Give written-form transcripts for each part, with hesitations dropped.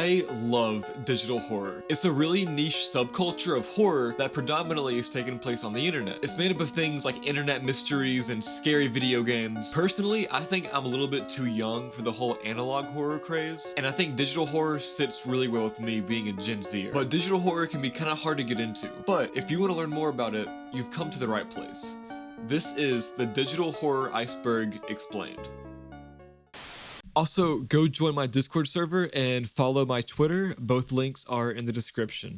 I love digital horror. It's a really niche subculture of horror that predominantly is taking place on the internet. It's made up of things like internet mysteries and scary video games. Personally, I think I'm a little bit too young for the whole analog horror craze, and I think digital horror sits really well with me being a Gen Zer. But digital horror can be kind of hard to get into. But if you want to learn more about it, you've come to the right place. This is the Digital Horror Iceberg Explained. Also, go join my Discord server and follow my Twitter. Both links are in the description.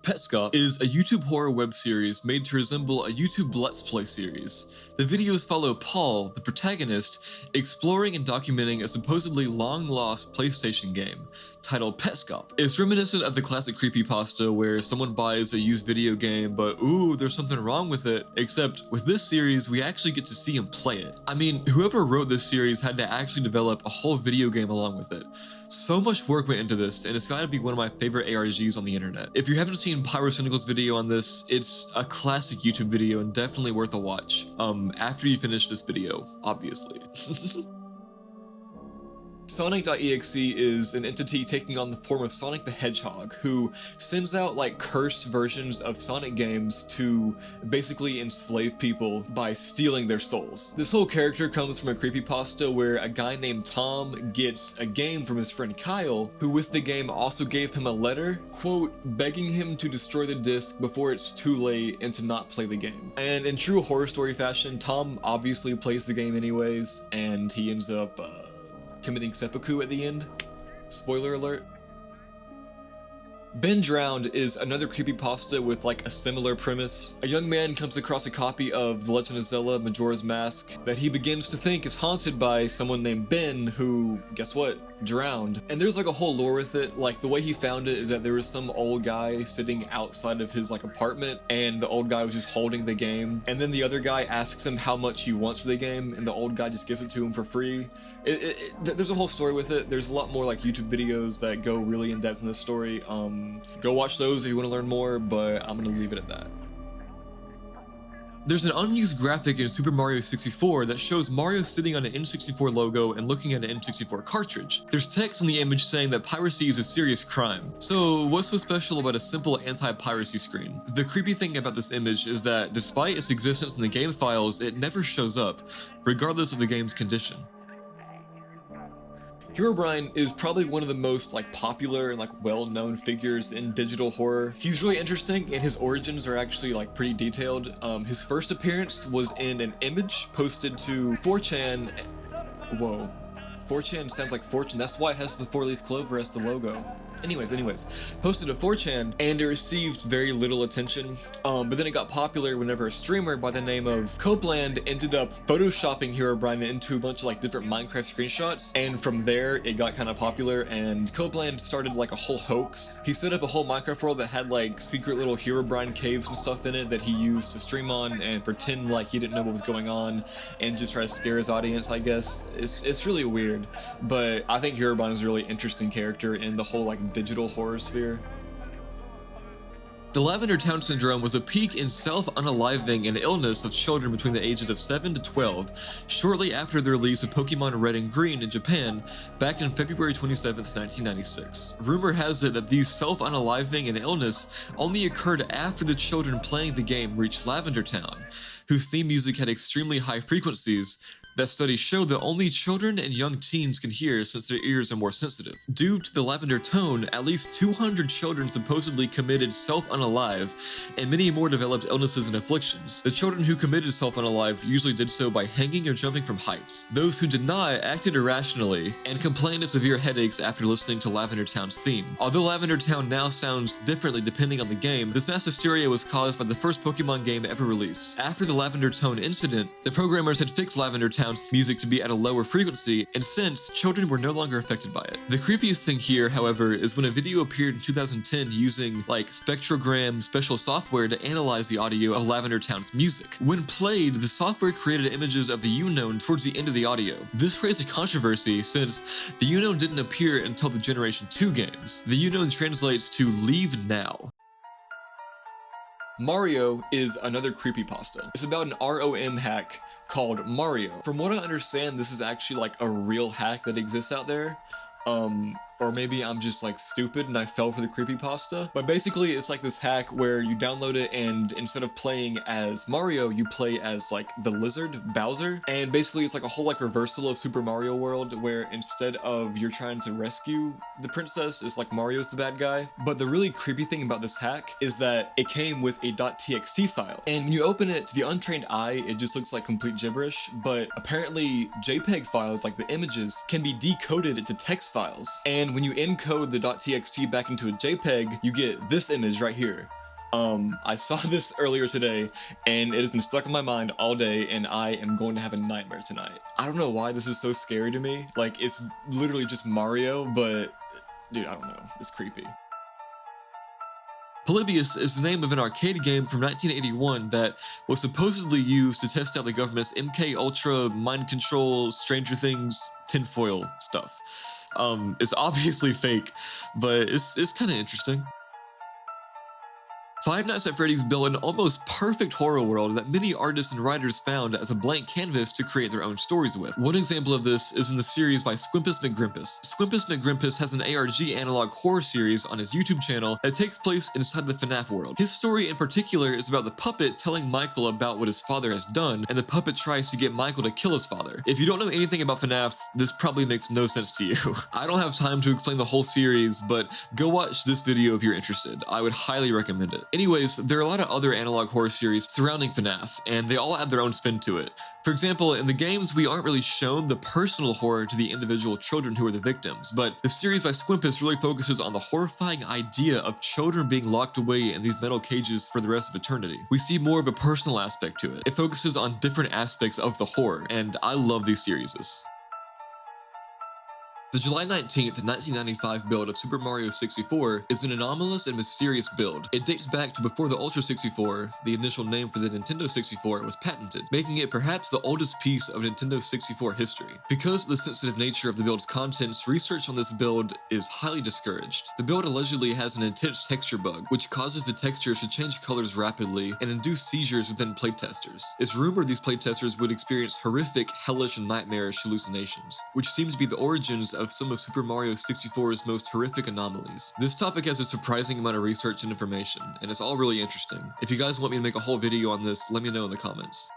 Petscop is a YouTube horror web series made to resemble a YouTube Let's Play series. The videos follow Paul, the protagonist, exploring and documenting a supposedly long-lost PlayStation game titled Petscop. It's reminiscent of the classic creepypasta where someone buys a used video game, but ooh, there's something wrong with it. Except with this series, we actually get to see him play it. I mean, whoever wrote this series had to actually develop a whole video game along with it. So much work went into this, and it's gotta be one of my favorite ARGs on the internet. If you haven't seen Pyrocynical's video on this, it's a classic YouTube video and definitely worth a watch. After you finish this video, obviously. Sonic.exe is an entity taking on the form of Sonic the Hedgehog, who sends out like cursed versions of Sonic games to basically enslave people by stealing their souls. This whole character comes from a creepypasta where a guy named Tom gets a game from his friend Kyle, who with the game also gave him a letter, quote, begging him to destroy the disc before it's too late and to not play the game. And in true horror story fashion, Tom obviously plays the game anyways, and he ends up committing seppuku at the end. Spoiler alert. Ben Drowned is another creepypasta with like a similar premise. A young man comes across a copy of The Legend of Zelda Majora's Mask that he begins to think is haunted by someone named Ben who, guess what, drowned. And there's like a whole lore with it. Like the way he found it is that there was some old guy sitting outside of his like apartment, and the old guy was just holding the game, and then the other guy asks him how much he wants for the game, and the old guy just gives it to him for free. There's a whole story with it. There's a lot more like YouTube videos that go really in depth in this story. Go watch those if you want to learn more, but I'm gonna leave it at that. There's an unused graphic in Super Mario 64 that shows Mario sitting on an N64 logo and looking at an N64 cartridge. There's text on the image saying that piracy is a serious crime. So what's so special about a simple anti-piracy screen? The creepy thing about this image is that despite its existence in the game files, it never shows up, regardless of the game's condition. Herobrine is probably one of the most like popular and like well-known figures in digital horror. He's really interesting and his origins are actually like pretty detailed. His first appearance was in an image posted to 4chan. Whoa. 4chan sounds like fortune. That's why it has the 4-leaf clover as the logo. Anyways, posted to 4chan and it received very little attention, but then it got popular whenever a streamer by the name of Copeland ended up photoshopping Herobrine into a bunch of like different Minecraft screenshots, and from there it got kind of popular and Copeland started like a whole hoax. He set up a whole Minecraft world that had like secret little Herobrine caves and stuff in it that he used to stream on and pretend like he didn't know what was going on and just try to scare his audience, I guess. It's really weird, but I think Herobrine is a really interesting character in the whole like digital horror sphere. The Lavender Town Syndrome was a peak in self-unaliving and illness of children between the ages of 7 to 12, shortly after the release of Pokemon Red and Green in Japan back in February 27, 1996. Rumor has it that these self-unaliving and illness only occurred after the children playing the game reached Lavender Town, whose theme music had extremely high frequencies that studies show that only children and young teens can hear since their ears are more sensitive. Due to the lavender tone, at least 200 children supposedly committed self-unalive, and many more developed illnesses and afflictions. The children who committed self-unalive usually did so by hanging or jumping from heights. Those who did not acted irrationally and complained of severe headaches after listening to Lavender Town's theme. Although Lavender Town now sounds differently depending on the game, this mass hysteria was caused by the first Pokemon game ever released. After the Lavender Tone incident, the programmers had fixed Lavender Town's music to be at a lower frequency, and since children were no longer affected by it. The creepiest thing here, however, is when a video appeared in 2010 using like spectrogram special software to analyze the audio of Lavender Town's music. When played, the software created images of the Unknown towards the end of the audio. This raised a controversy since the Unknown didn't appear until the Generation 2 games. The Unknown translates to leave now. Mario is another creepypasta. It's about an ROM hack called Mario. From what I understand, this is actually like a real hack that exists out there. Or maybe I'm just like stupid and I fell for the creepypasta. But basically it's like this hack where you download it and instead of playing as Mario, you play as like the lizard, Bowser. And basically it's like a whole like reversal of Super Mario World where instead of you're trying to rescue the princess, it's like Mario's the bad guy. But the really creepy thing about this hack is that it came with a .txt file. And when you open it, to the untrained eye, it just looks like complete gibberish. But apparently JPEG files, like the images, can be decoded into text files. And when you encode the .txt back into a JPEG, you get this image right here. I saw this earlier today and it has been stuck in my mind all day and I am going to have a nightmare tonight. I don't know why this is so scary to me. Like, it's literally just Mario, but dude, I don't know. It's creepy. Polybius is the name of an arcade game from 1981 that was supposedly used to test out the government's MK Ultra, mind control, Stranger Things, tinfoil stuff. It's obviously fake, but it's kind of interesting. Five Nights at Freddy's built an almost perfect horror world that many artists and writers found as a blank canvas to create their own stories with. One example of this is in the series by Squimpus McGrimpus. Squimpus McGrimpus has an ARG analog horror series on his YouTube channel that takes place inside the FNAF world. His story in particular is about the puppet telling Michael about what his father has done, and the puppet tries to get Michael to kill his father. If you don't know anything about FNAF, this probably makes no sense to you. I don't have time to explain the whole series, but go watch this video if you're interested. I would highly recommend it. Anyways, there are a lot of other analog horror series surrounding FNAF, and they all add their own spin to it. For example, in the games, we aren't really shown the personal horror to the individual children who are the victims, but the series by Squimpus really focuses on the horrifying idea of children being locked away in these metal cages for the rest of eternity. We see more of a personal aspect to it. It focuses on different aspects of the horror, and I love these series. The July 19th, 1995 build of Super Mario 64 is an anomalous and mysterious build. It dates back to before the Ultra 64, the initial name for the Nintendo 64, was patented, making it perhaps the oldest piece of Nintendo 64 history. Because of the sensitive nature of the build's contents, research on this build is highly discouraged. The build allegedly has an intense texture bug, which causes the textures to change colors rapidly and induce seizures within playtesters. It's rumored these playtesters would experience horrific, hellish, and nightmarish hallucinations, which seems to be the origins of some of Super Mario 64's most horrific anomalies. This topic has a surprising amount of research and information, and it's all really interesting. If you guys want me to make a whole video on this, let me know in the comments.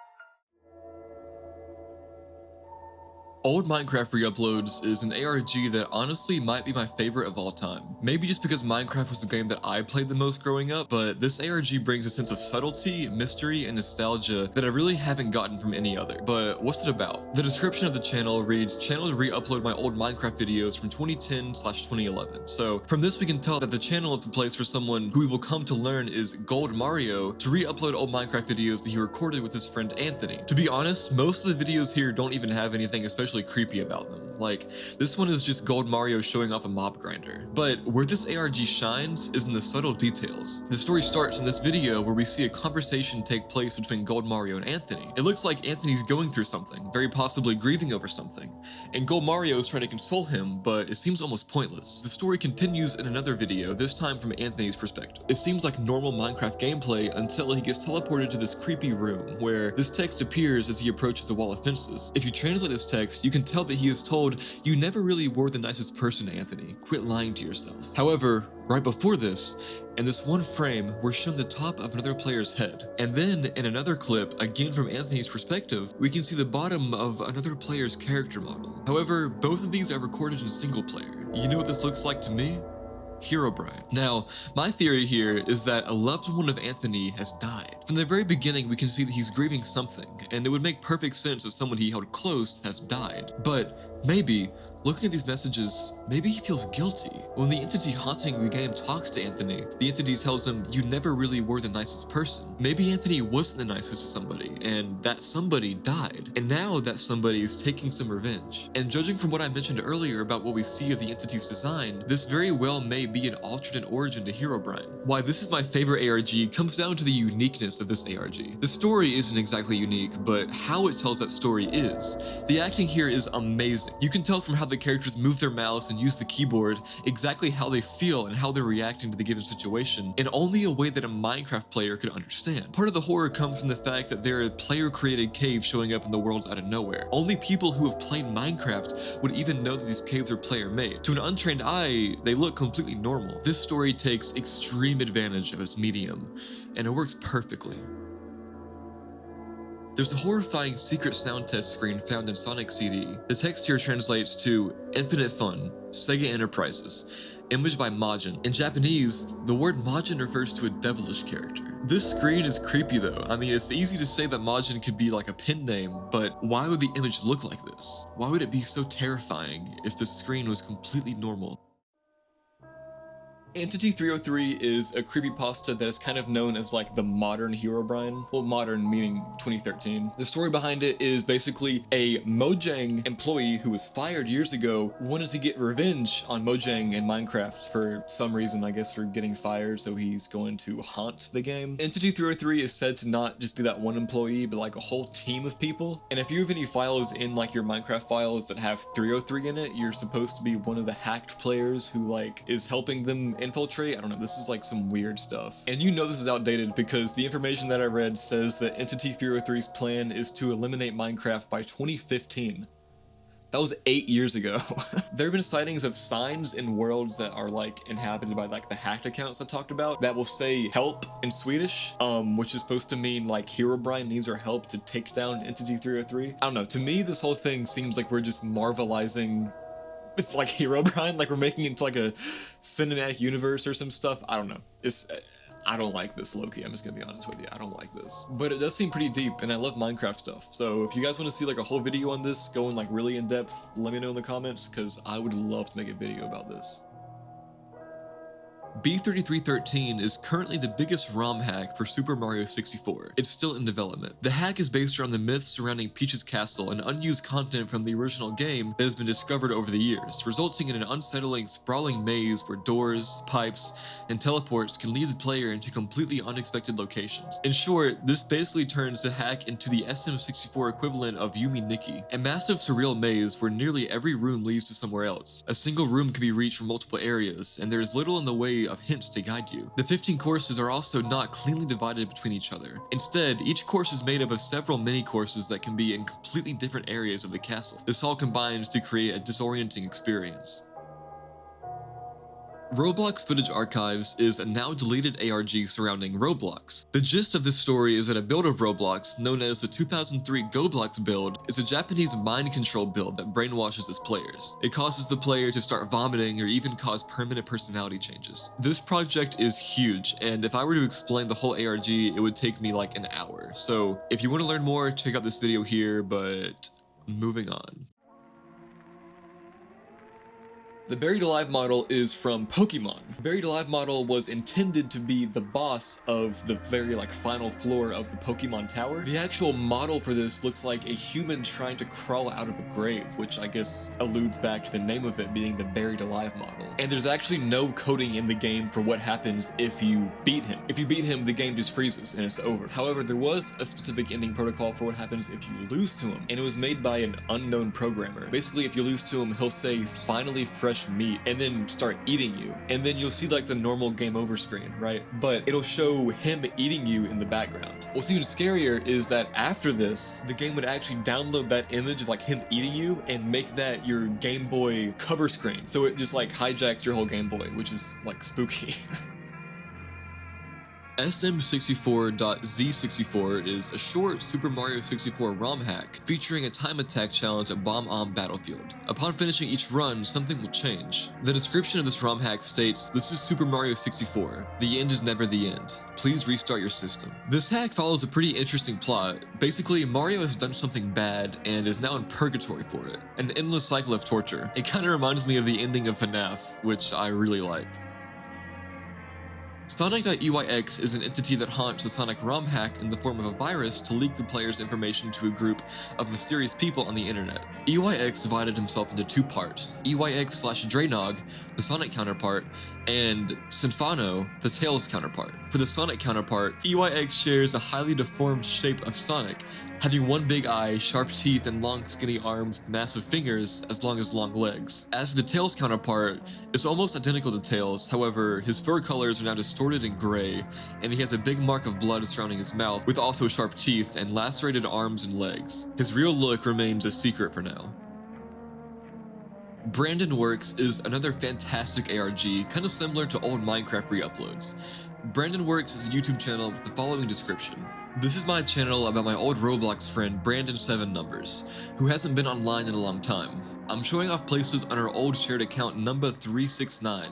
Old Minecraft Reuploads is an ARG that honestly might be my favorite of all time. Maybe just because Minecraft was the game that I played the most growing up, but this ARG brings a sense of subtlety, mystery, and nostalgia that I really haven't gotten from any other. But what's it about? The description of the channel reads, channel to re-upload my old Minecraft videos from 2010/2011. So from this we can tell that the channel is a place for someone who we will come to learn is Gold Mario to re-upload old Minecraft videos that he recorded with his friend Anthony. To be honest, most of the videos here don't even have anything especially creepy about them. Like, this one is just Gold Mario showing off a mob grinder. But where this ARG shines is in the subtle details. The story starts in this video where we see a conversation take place between Gold Mario and Anthony. It looks like Anthony's going through something, very possibly grieving over something, and Gold Mario is trying to console him, but it seems almost pointless. The story continues in another video, this time from Anthony's perspective. It seems like normal Minecraft gameplay until he gets teleported to this creepy room where this text appears as he approaches a wall of fences. If you translate this text, you can tell that he is told, "You never really were the nicest person, Anthony. Quit lying to yourself." However, right before this, in this one frame, we're shown the top of another player's head. And then, in another clip, again from Anthony's perspective, we can see the bottom of another player's character model. However, both of these are recorded in single player. You know what this looks like to me? Herobrine. Now, my theory here is that a loved one of Anthony has died. From the very beginning, we can see that he's grieving something, and it would make perfect sense that someone he held close has died. But maybe, looking at these messages, maybe he feels guilty. When the entity haunting the game talks to Anthony, the entity tells him, "You never really were the nicest person." Maybe Anthony wasn't the nicest to somebody, and that somebody died. And now that somebody is taking some revenge. And judging from what I mentioned earlier about what we see of the entity's design, this very well may be an alternate origin to Herobrine. Why this is my favorite ARG comes down to the uniqueness of this ARG. The story isn't exactly unique, but how it tells that story is. The acting here is amazing. You can tell from how the the characters move their mouse and use the keyboard exactly how they feel and how they're reacting to the given situation in only a way that a Minecraft player could understand. Part of the horror comes from the fact that there are player-created caves showing up in the worlds out of nowhere. Only people who have played Minecraft would even know that these caves are player-made. To an untrained eye, they look completely normal. This story takes extreme advantage of its medium, and it works perfectly. There's a horrifying secret sound test screen found in Sonic CD. The text here translates to Infinite Fun, Sega Enterprises, image by Majin. In Japanese, the word Majin refers to a devilish character. This screen is creepy though. I mean, it's easy to say that Majin could be like a pen name, but why would the image look like this? Why would it be so terrifying if the screen was completely normal? Entity 303 is a creepypasta that is kind of known as like the modern Herobrine. Well, modern meaning 2013. The story behind it is basically a Mojang employee who was fired years ago wanted to get revenge on Mojang in Minecraft for some reason, I guess for getting fired, so he's going to haunt the game. Entity 303 is said to not just be that one employee, but like a whole team of people. And if you have any files in like your Minecraft files that have 303 in it, you're supposed to be one of the hacked players who like is helping them infiltrate. I don't know, this is like some weird stuff. And you know this is outdated because the information that I read says that Entity 303's plan is to eliminate Minecraft by 2015. That was 8 years ago. There have been sightings of signs in worlds that are like inhabited by like the hacked accounts I talked about that will say help in Swedish, which is supposed to mean like Herobrine needs our help to take down Entity 303. I don't know, to me this whole thing seems like we're just marvelizing it's like Herobrine, like we're making it into like a cinematic universe or some stuff. I don't know. I don't like this, low-key. I'm just gonna be honest with you. I don't like this. But it does seem pretty deep, and I love Minecraft stuff. So if you guys want to see like a whole video on this, going like really in depth, let me know in the comments, because I would love to make a video about this. B3313 is currently the biggest ROM hack for Super Mario 64. It's still in development. The hack is based around the myths surrounding Peach's castle and unused content from the original game that has been discovered over the years, resulting in an unsettling, sprawling maze where doors, pipes, and teleports can lead the player into completely unexpected locations. In short, this basically turns the hack into the SM64 equivalent of Yumi Nikki, a massive surreal maze where nearly every room leads to somewhere else. A single room can be reached from multiple areas, and there is little in the way of hints to guide you. The 15 courses are also not cleanly divided between each other. Instead, each course is made up of several mini courses that can be in completely different areas of the castle. This all combines to create a disorienting experience. Roblox Footage Archives is a now deleted ARG surrounding Roblox. The gist of this story is that a build of Roblox, known as the 2003 GoBlox build, is a Japanese mind control build that brainwashes its players. It causes the player to start vomiting or even cause permanent personality changes. This project is huge, and if I were to explain the whole ARG, it would take me like an hour. So if you want to learn more, check out this video here, but moving on. The Buried Alive model is from Pokemon. The Buried Alive model was intended to be the boss of the very final floor of the Pokemon Tower. The actual model for this looks like a human trying to crawl out of a grave, which I guess alludes back to the name of it being the Buried Alive model. And there's actually no coding in the game for what happens if you beat him. If you beat him, the game just freezes and it's over. However, there was a specific ending protocol for what happens if you lose to him, and it was made by an unknown programmer. Basically, if you lose to him, he'll say, "Finally fresh meat," and then start eating you, and then you'll see like the normal game over screen, right? But it'll show him eating you in the background. What's even scarier is that after this, the game would actually download that image of like him eating you and make that your Game Boy cover screen. So it just like hijacks your whole Game Boy, which is like spooky. SM64.Z64 is a short Super Mario 64 ROM hack featuring a time attack challenge at Bomb Battlefield. Upon finishing each run, something will change. The description of this ROM hack states, "This is Super Mario 64. The end is never the end. Please restart your system." This hack follows a pretty interesting plot. Basically, Mario has done something bad and is now in purgatory for it. An endless cycle of torture. It kind of reminds me of the ending of FNAF, which I really like. Sonic.EYX is an entity that haunts a Sonic ROM hack in the form of a virus to leak the player's information to a group of mysterious people on the internet. EYX divided himself into two parts, EYX/Draynog, the Sonic counterpart, and Sinfano, the Tails counterpart. For the Sonic counterpart, EYX shares a highly deformed shape of Sonic, having one big eye, sharp teeth, and long skinny arms with massive fingers as long legs. As for the Tails counterpart, it's almost identical to Tails, however, his fur colors are now distorted and gray, and he has a big mark of blood surrounding his mouth with also sharp teeth and lacerated arms and legs. His real look remains a secret for now. Brandon Works is another fantastic ARG, kind of similar to old Minecraft reuploads. Brandon Works is a YouTube channel with the following description. This is my channel about my old Roblox friend Brandon7Numbers, who hasn't been online in a long time. I'm showing off places on our old shared account number 369.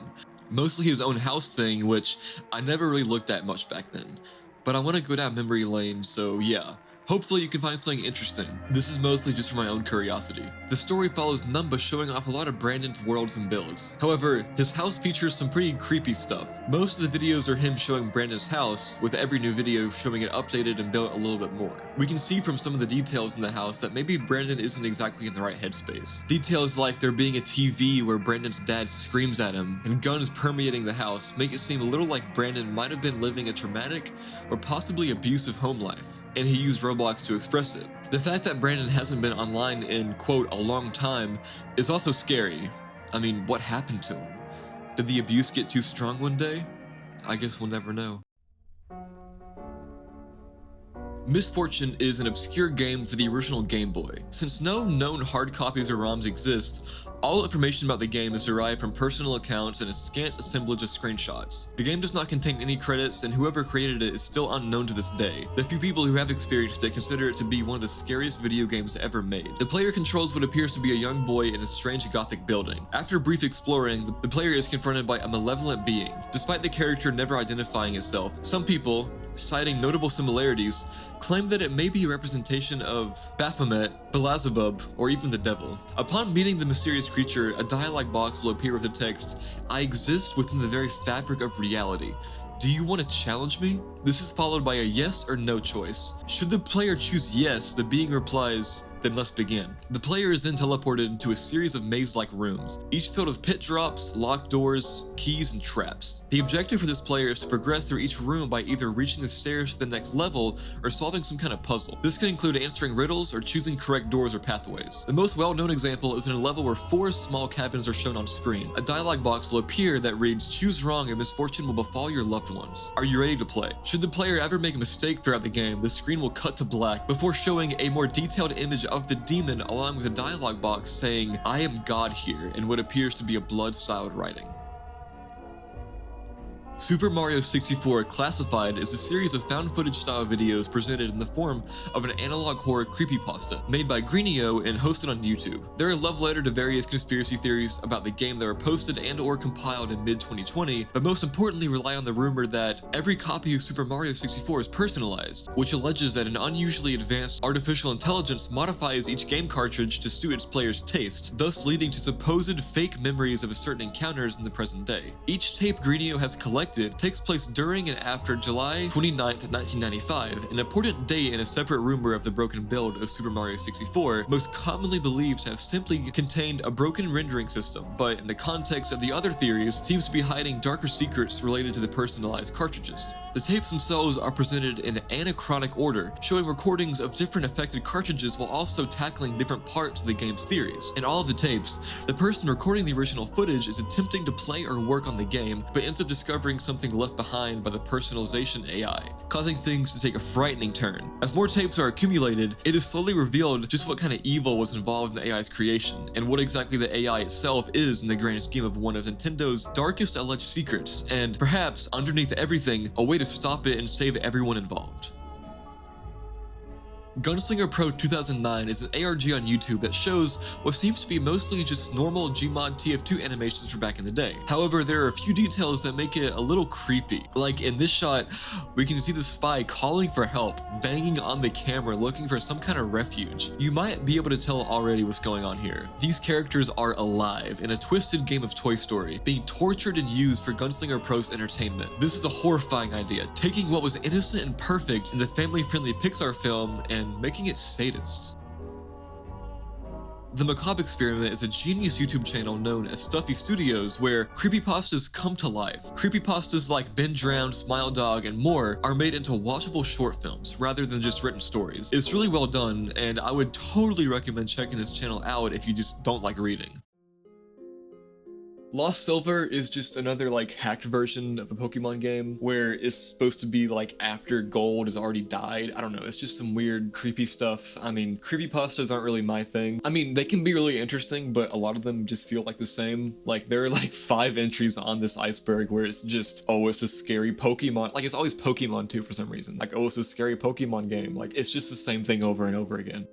Mostly his own house thing, which I never really looked at much back then. But I want to go down memory lane, so yeah. Hopefully you can find something interesting. This is mostly just for my own curiosity. The story follows Numba showing off a lot of Brandon's worlds and builds. However, his house features some pretty creepy stuff. Most of the videos are him showing Brandon's house, with every new video showing it updated and built a little bit more. We can see from some of the details in the house that maybe Brandon isn't exactly in the right headspace. Details like there being a TV where Brandon's dad screams at him, and guns permeating the house make it seem a little like Brandon might have been living a traumatic or possibly abusive home life, and he used Roblox to express it. The fact that Brandon hasn't been online in, quote, a long time is also scary. I mean, what happened to him? Did the abuse get too strong one day? I guess we'll never know. Misfortune is an obscure game for the original Game Boy. Since no known hard copies or ROMs exist, all information about the game is derived from personal accounts and a scant assemblage of screenshots. The game does not contain any credits, and whoever created it is still unknown to this day. The few people who have experienced it consider it to be one of the scariest video games ever made. The player controls what appears to be a young boy in a strange gothic building. After brief exploring, the player is confronted by a malevolent being. Despite the character never identifying itself, some people, citing notable similarities, claim that it may be a representation of Baphomet, Beelzebub, or even the devil. Upon meeting the mysterious creature, a dialogue box will appear with the text, "I exist within the very fabric of reality. Do you want to challenge me?" This is followed by a yes or no choice. Should the player choose yes, the being replies, "Then let's begin." The player is then teleported into a series of maze-like rooms, each filled with pit drops, locked doors, keys, and traps. The objective for this player is to progress through each room by either reaching the stairs to the next level or solving some kind of puzzle. This can include answering riddles or choosing correct doors or pathways. The most well-known example is in a level where 4 small cabins are shown on screen. A dialogue box will appear that reads, "Choose wrong and misfortune will befall your loved ones. Are you ready to play?" Should the player ever make a mistake throughout the game, the screen will cut to black before showing a more detailed image of the demon along with a dialogue box saying, "I am God here," in what appears to be a blood-styled writing. Super Mario 64 Classified is a series of found footage style videos presented in the form of an analog horror creepypasta made by Greenio and hosted on YouTube. They're a love letter to various conspiracy theories about the game that were posted and or compiled in mid-2020, but most importantly rely on the rumor that every copy of Super Mario 64 is personalized, which alleges that an unusually advanced artificial intelligence modifies each game cartridge to suit its player's taste, thus leading to supposed fake memories of certain encounters in the present day. Each tape Greenio has collected takes place during and after July 29th, 1995, an important date in a separate rumor of the broken build of Super Mario 64, most commonly believed to have simply contained a broken rendering system, but in the context of the other theories, seems to be hiding darker secrets related to the personalized cartridges. The tapes themselves are presented in anachronic order, showing recordings of different affected cartridges while also tackling different parts of the game's theories. In all of the tapes, the person recording the original footage is attempting to play or work on the game, but ends up discovering something left behind by the personalization AI, causing things to take a frightening turn. As more tapes are accumulated, it is slowly revealed just what kind of evil was involved in the AI's creation, and what exactly the AI itself is in the grand scheme of one of Nintendo's darkest alleged secrets, and perhaps, underneath everything, a way to stop it and save everyone involved. Gunslinger Pro 2009 is an ARG on YouTube that shows what seems to be mostly just normal Gmod TF2 animations from back in the day. However, there are a few details that make it a little creepy. Like in this shot, we can see the spy calling for help, banging on the camera looking for some kind of refuge. You might be able to tell already what's going on here. These characters are alive in a twisted game of Toy Story, being tortured and used for Gunslinger Pro's entertainment. This is a horrifying idea, taking what was innocent and perfect in the family-friendly Pixar film and making it sadist. The Macabre Experiment is a genius YouTube channel known as Stuffy Studios where creepypastas come to life. Creepypastas like Ben Drowned, Smile Dog, and more are made into watchable short films rather than just written stories. It's really well done, and I would totally recommend checking this channel out if you just don't like reading. Lost Silver is just another like hacked version of a Pokemon game where it's supposed to be like after Gold has already died. I don't know, it's just some weird creepy stuff. I mean, creepypastas aren't really my thing. I mean, they can be really interesting, but a lot of them just feel like the same. Like there are like 5 entries on this Iceberg where it's just, oh, it's a scary Pokemon. Like it's always Pokemon too for some reason. Like, oh, it's a scary Pokemon game. Like it's just the same thing over and over again.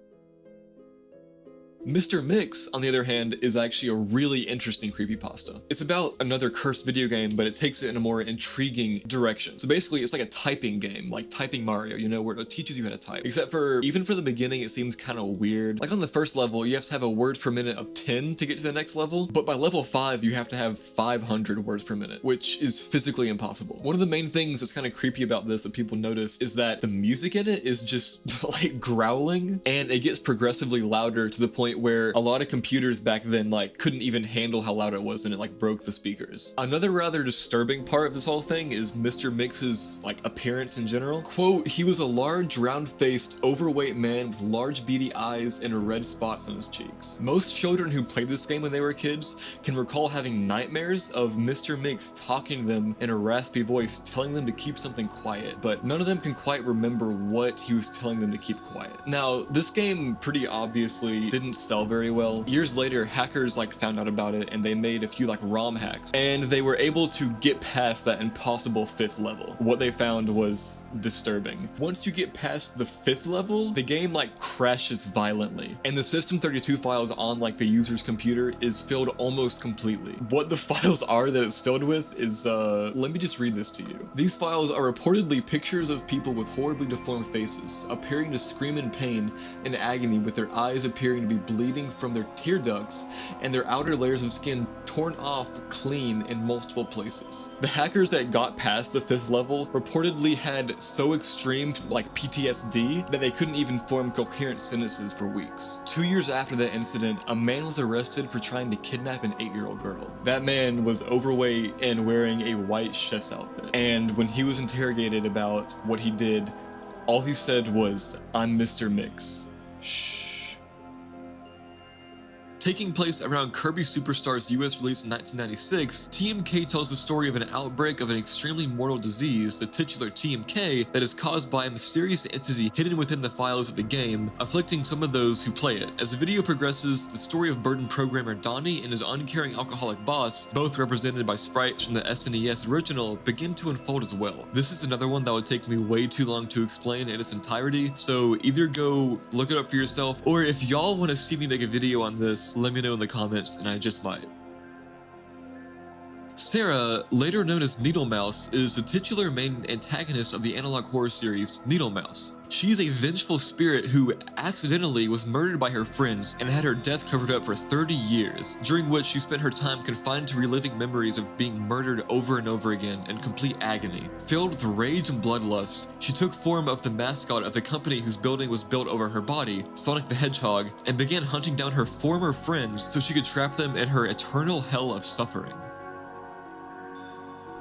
Mr. Mix, on the other hand, is actually a really interesting creepypasta. It's about another cursed video game, but it takes it in a more intriguing direction. So basically, it's like a typing game, like Typing Mario, you know, where it teaches you how to type. Except for, even for the beginning, it seems kind of weird. Like on the first level, you have to have a words per minute of 10 to get to the next level, but by level 5, you have to have 500 words per minute, which is physically impossible. One of the main things that's kind of creepy about this that people notice is that the music in it is just like growling, and it gets progressively louder to the point where a lot of computers back then like couldn't even handle how loud it was, and it like broke the speakers. Another rather disturbing part of this whole thing is Mr. Mix's like appearance in general. Quote, he was a large, round-faced, overweight man with large beady eyes and red spots on his cheeks. Most children who played this game when they were kids can recall having nightmares of Mr. Mix talking to them in a raspy voice, telling them to keep something quiet, but none of them can quite remember what he was telling them to keep quiet. Now, this game pretty obviously didn't sell very well. Years later, hackers like found out about it and they made a few like ROM hacks, and they were able to get past that impossible 5th level. What they found was disturbing. Once you get past the 5th level, the game like crashes violently, and the System32 files on like the user's computer is filled almost completely. What the files are that it's filled with is let me just read this to you. These files are reportedly pictures of people with horribly deformed faces, appearing to scream in pain and agony, with their eyes appearing to be bleeding from their tear ducts and their outer layers of skin torn off clean in multiple places. The hackers that got past the 5th level reportedly had so extreme like PTSD that they couldn't even form coherent sentences for weeks. 2 years after that incident, a man was arrested for trying to kidnap an 8-year-old girl. That man was overweight and wearing a white chef's outfit, and when he was interrogated about what he did, all he said was, "I'm Mr. Mix." Shh. Taking place around Kirby Superstar's US release in 1996, TMK tells the story of an outbreak of an extremely mortal disease, the titular TMK, that is caused by a mysterious entity hidden within the files of the game, afflicting some of those who play it. As the video progresses, the story of burdened programmer Donnie and his uncaring alcoholic boss, both represented by sprites from the SNES original, begin to unfold as well. This is another one that would take me way too long to explain in its entirety, so either go look it up for yourself, or if y'all want to see me make a video on this, let me know in the comments and I just might. Sarah, later known as Needle Mouse, is the titular main antagonist of the analog horror series Needle Mouse. She's a vengeful spirit who accidentally was murdered by her friends and had her death covered up for 30 years, during which she spent her time confined to reliving memories of being murdered over and over again in complete agony. Filled with rage and bloodlust, she took form of the mascot of the company whose building was built over her body, Sonic the Hedgehog, and began hunting down her former friends so she could trap them in her eternal hell of suffering.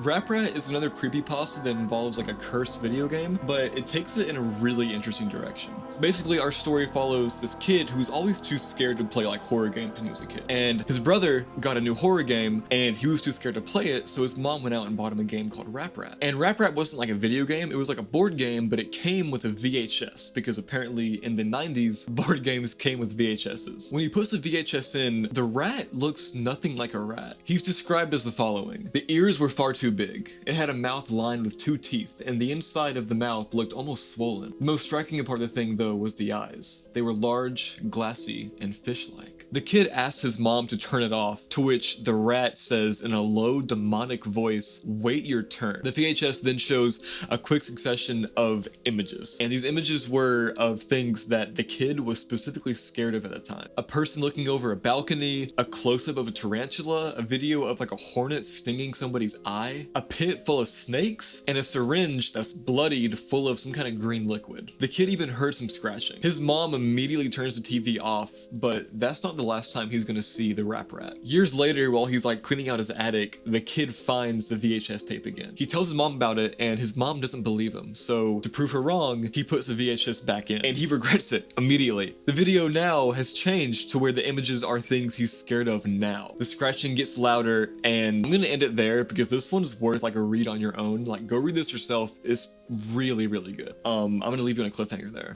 Rap Rat is another creepypasta that involves like a cursed video game, but it takes it in a really interesting direction. So basically our story follows this kid who's always too scared to play like horror games when he was a kid. And his brother got a new horror game and he was too scared to play it, so his mom went out and bought him a game called Rap Rat. And Rap Rat wasn't like a video game, it was like a board game, but it came with a VHS, because apparently in the 90s, board games came with VHSs. When he puts the VHS in, the rat looks nothing like a rat. He's described as the following. The ears were far too big. It had a mouth lined with 2 teeth, and the inside of the mouth looked almost swollen. The most striking part of the thing, though, was the eyes. They were large, glassy, and fish-like. The kid asks his mom to turn it off, to which the rat says in a low, demonic voice, "Wait your turn." The VHS then shows a quick succession of images, and these images were of things that the kid was specifically scared of at the time. A person looking over a balcony, a close-up of a tarantula, a video of like a hornet stinging somebody's eye, a pit full of snakes, and a syringe that's bloodied full of some kind of green liquid. The kid even heard some scratching. His mom immediately turns the TV off, but that's not the last time he's gonna see the rap rat. Years later, while he's like cleaning out his attic, the kid finds the VHS tape again. He tells his mom about it, and his mom doesn't believe him. So to prove her wrong, he puts the VHS back in, and he regrets it immediately. The video now has changed to where the images are things he's scared of now. The scratching gets louder, and I'm gonna end it there because this one's worth like a read on your own. Like, go read this yourself. It's really, really good. I'm gonna leave you on a cliffhanger there.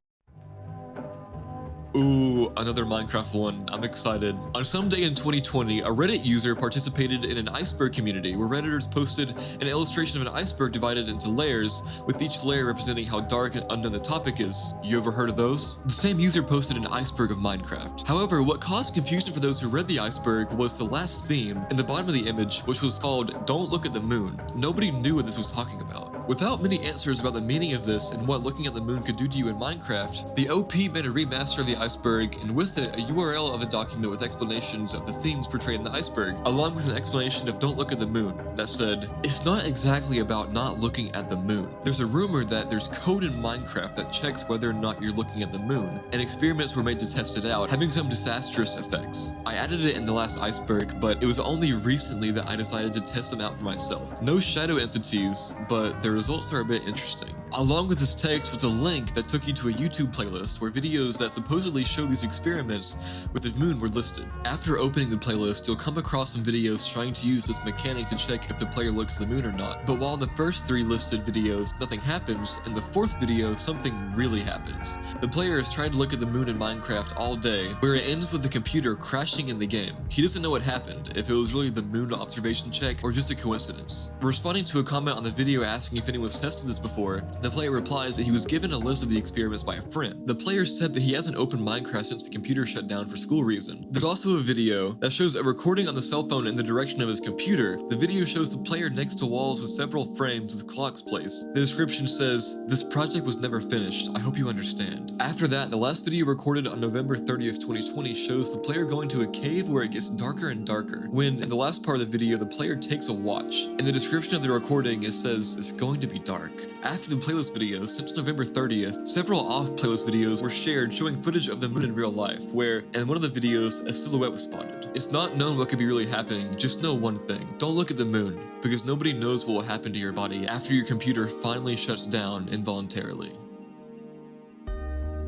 Ooh, another Minecraft one. I'm excited. On some day in 2020, a Reddit user participated in an iceberg community where Redditors posted an illustration of an iceberg divided into layers, with each layer representing how dark and unknown the topic is. You ever heard of those? The same user posted an iceberg of Minecraft. However, what caused confusion for those who read the iceberg was the last theme in the bottom of the image, which was called "Don't Look at the Moon." Nobody knew what this was talking about. Without many answers about the meaning of this and what looking at the moon could do to you in Minecraft, the OP made a remaster of the iceberg, and with it, a URL of a document with explanations of the themes portrayed in the iceberg, along with an explanation of "Don't Look at the Moon" that said, "It's not exactly about not looking at the moon. There's a rumor that there's code in Minecraft that checks whether or not you're looking at the moon, and experiments were made to test it out, having some disastrous effects. I added it in the last iceberg, but it was only recently that I decided to test them out for myself. No shadow entities, but the results are a bit interesting." Along with this text was a link that took you to a YouTube playlist where videos that supposedly show these experiments with the moon were listed. After opening the playlist, you'll come across some videos trying to use this mechanic to check if the player looks at the moon or not. But while in the first 3 listed videos, nothing happens, in the 4th video, something really happens. The player has tried to look at the moon in Minecraft all day, where it ends with the computer crashing in the game. He doesn't know what happened, if it was really the moon observation check or just a coincidence. Responding to a comment on the video asking if anyone's tested this before, the player replies that he was given a list of the experiments by a friend. The player said that he hasn't opened Minecraft since the computer shut down for school reason. There's also a video that shows a recording on the cell phone in the direction of his computer. The video shows the player next to walls with several frames with clocks placed. The description says, "This project was never finished. I hope you understand." After that, the last video recorded on November 30th, 2020 shows the player going to a cave where it gets darker and darker, when in the last part of the video, the player takes a watch. In the description of the recording, it says, "It's going to be dark." After the playlist video, since November 30th, several off-playlist videos were shared showing footage of the moon in real life, where, in one of the videos, a silhouette was spotted. It's not known what could be really happening, just know one thing. Don't look at the moon, because nobody knows what will happen to your body after your computer finally shuts down involuntarily.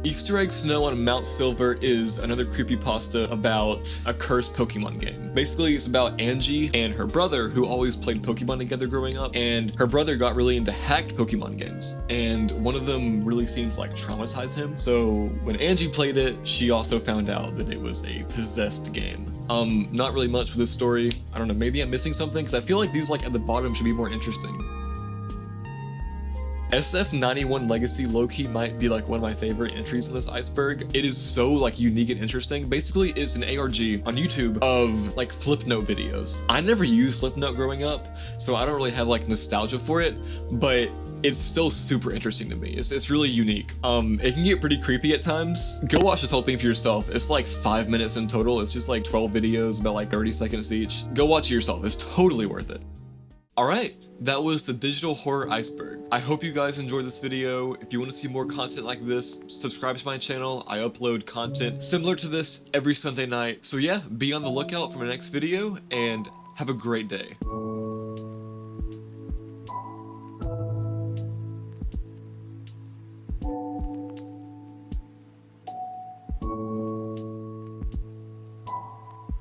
Easter Egg Snow on Mount Silver is another creepypasta about a cursed Pokemon game. Basically, it's about Angie and her brother, who always played Pokemon together growing up, and her brother got really into hacked Pokemon games, and one of them really seemed to like traumatize him. So when Angie played it, she also found out that it was a possessed game. Not really much with this story. I don't know, maybe I'm missing something, because I feel like these like at the bottom should be more interesting. SF91 Legacy low-key might be like one of my favorite entries in this iceberg. It is so like unique and interesting. Basically, it's an ARG on YouTube of like Flipnote videos. I never used Flipnote growing up, so I don't really have like nostalgia for it, but it's still super interesting to me. It's really unique. It can get pretty creepy at times. Go watch this whole thing for yourself. It's like 5 minutes in total. It's just like 12 videos, about like 30 seconds each. Go watch it yourself. It's totally worth it. All right. That was the digital horror iceberg. I hope you guys enjoyed this video. If you want to see more content like this, subscribe to my channel. I upload content similar to this every Sunday night. So yeah, be on the lookout for my next video and have a great day.